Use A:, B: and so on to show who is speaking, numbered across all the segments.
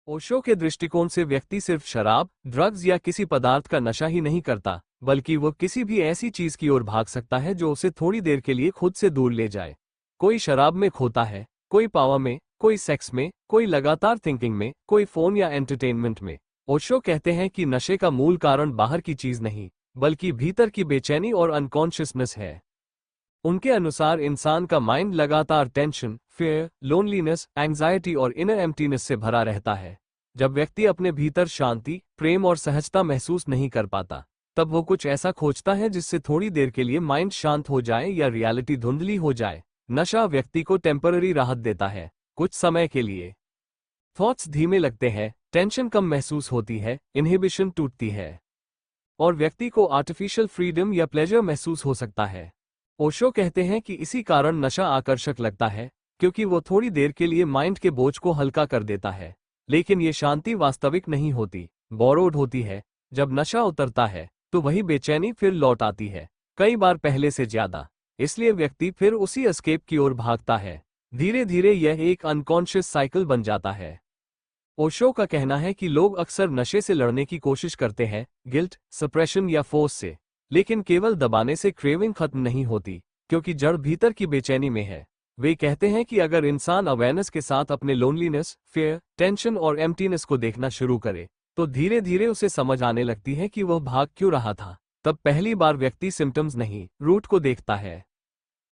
A: ओशो के दृष्टिकोण से व्यक्ति सिर्फ शराब, ड्रग्स या किसी पदार्थ का नशा ही नहीं करता, बल्कि वो किसी भी ऐसी चीज की ओर भाग सकता है जो उसे थोड़ी देर के लिए खुद से दूर ले जाए। कोई शराब में खोता है, कोई पावर में, कोई सेक्स में, कोई लगातार थिंकिंग में, कोई फोन या एंटरटेनमेंट में। ओशो कहते हैं कि नशे का मूल कारण बाहर की चीज नहीं, बल्कि भीतर की बेचैनी और अनकॉन्शियसनेस है। उनके अनुसार इंसान का माइंड लगातार टेंशन, फियर, लोनलीनेस, एंग्जाइटी और इनर एम्प्टीनेस से भरा रहता है। जब व्यक्ति अपने भीतर शांति, प्रेम और सहजता महसूस नहीं कर पाता, तब वो कुछ ऐसा खोजता है जिससे थोड़ी देर के लिए माइंड शांत हो जाए या रियलिटी धुंधली हो जाए। नशा व्यक्ति को टेम्पररी राहत देता है, कुछ समय के लिए। थॉट्स धीमे लगते हैं, टेंशन कम महसूस होती है, इनहिबिशन टूटती है और व्यक्ति को आर्टिफिशियल फ्रीडम या प्लेजर महसूस हो सकता है। ओशो कहते हैं कि इसी कारण नशा आकर्षक लगता है, क्योंकि वो थोड़ी देर के लिए माइंड के बोझ को हल्का कर देता है। लेकिन ये शांति वास्तविक नहीं होती, बोरोड होती है। जब नशा उतरता है तो वही बेचैनी फिर लौट आती है, कई बार पहले से ज्यादा। इसलिए व्यक्ति फिर उसी एस्केप की ओर भागता है। धीरे धीरे यह एक अनकॉन्शियस साइकिल बन जाता है। ओशो का कहना है कि लोग अक्सर नशे से लड़ने की कोशिश करते हैं, गिल्ट, सप्रेशन या फोर्स से, लेकिन केवल दबाने से क्रेविंग खत्म नहीं होती, क्योंकि जड़ भीतर की बेचैनी में है। वे कहते हैं कि अगर इंसान अवेयरनेस के साथ अपने लोनलीनेस, फियर, टेंशन और एम्प्टीनेस को देखना शुरू करे, तो धीरे धीरे उसे समझ आने लगती है कि वह भाग क्यों रहा था। तब पहली बार व्यक्ति सिम्टम्स नहीं, रूट को देखता है।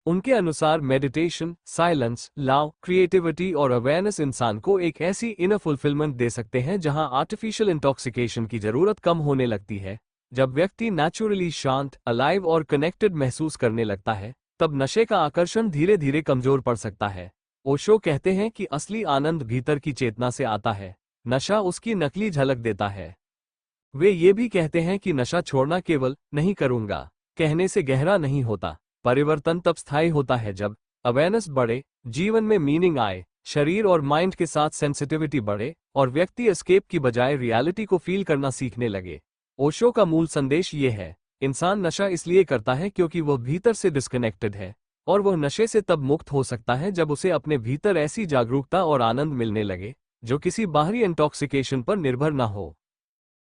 A: उनके अनुसार मेडिटेशन, साइलेंस, लव, क्रिएटिविटी और अवेयरनेस इंसान को एक ऐसी इनर फुलफिलमेंट दे सकते हैं जहां आर्टिफिशियल इंटॉक्सिकेशन की जरूरत कम होने लगती है। जब व्यक्ति नेचुरली शांत, अलाइव और कनेक्टेड महसूस करने लगता है, तब नशे का आकर्षण धीरे धीरे कमजोर पड़ सकता है। ओशो कहते हैं कि असली आनंद भीतर की चेतना से आता है, नशा उसकी नकली झलक देता है। वे ये भी कहते हैं कि नशा छोड़ना केवल नहीं करूंगा कहने से गहरा नहीं होता। परिवर्तन तब स्थायी होता है जब अवेयरनेस बढ़े, जीवन में मीनिंग आए, शरीर और माइंड के साथ सेंसिटिविटी बढ़े और व्यक्ति एस्केप की बजाय रियलिटी को फील करना सीखने लगे। ओशो का मूल संदेश ये है, इंसान नशा इसलिए करता है क्योंकि वह भीतर से डिस्कनेक्टेड है, और वह नशे से तब मुक्त हो सकता है जब उसे अपने भीतर ऐसी जागरूकता और आनंद मिलने लगे जो किसी बाहरी इंटॉक्सिकेशन पर निर्भर न हो।